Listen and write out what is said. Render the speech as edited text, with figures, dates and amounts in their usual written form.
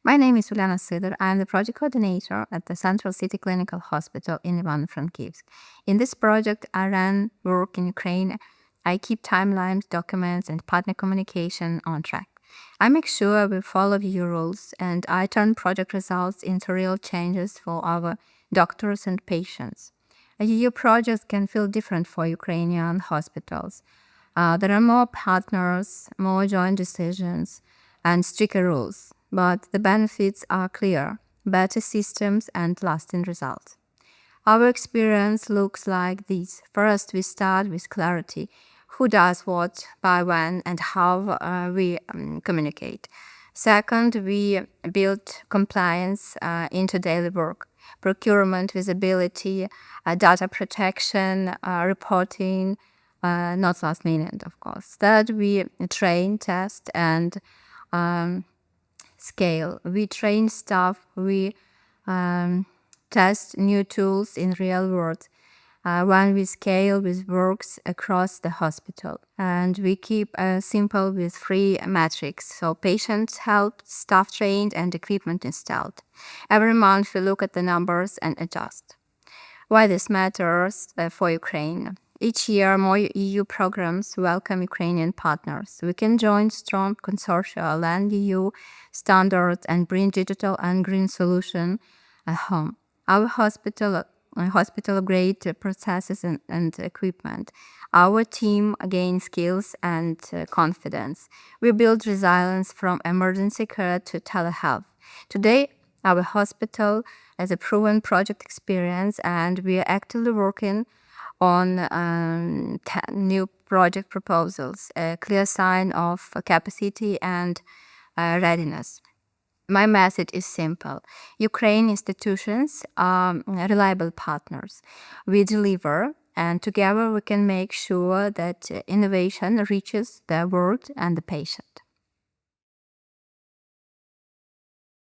My name is Uliana Sydor. I am the project coordinator at the Central City Clinical Hospital in Ivano-Frankivsk. In this project, I run work in Ukraine. I keep timelines, documents, and partner communication on track. I make sure we follow EU rules, and I turn project results into real changes for our doctors and patients. EU projects can feel different for Ukrainian hospitals. There are more partners, more joint decisions, and stricter rules, but the benefits are clear: better systems and lasting results. Our experience looks like this. First, we start with clarity: who does what, by when, and how we communicate. Second, we build compliance into daily work: procurement, visibility, data protection, reporting, not last minute, of course. Third, we train, test, and scale. We train staff, we test new tools in real world. When we scale with works across the hospital, and we keep simple with free metrics, so patients helped, staff trained, and equipment installed. Every month we look at the numbers and adjust. Why this matters for Ukraine? Each year, more EU programs welcome Ukrainian partners. We can join strong consortia, land EU standards, and bring digital and green solution at home. Our hospital-grade processes and equipment. Our team gains skills and confidence. We build resilience from emergency care to telehealth. Today, our hospital has a proven project experience, and we are actively working on 10 new project proposals, a clear sign of capacity and readiness. My message is simple: Ukraine institutions are reliable partners. We deliver, and together we can make sure that innovation reaches the world and the patient.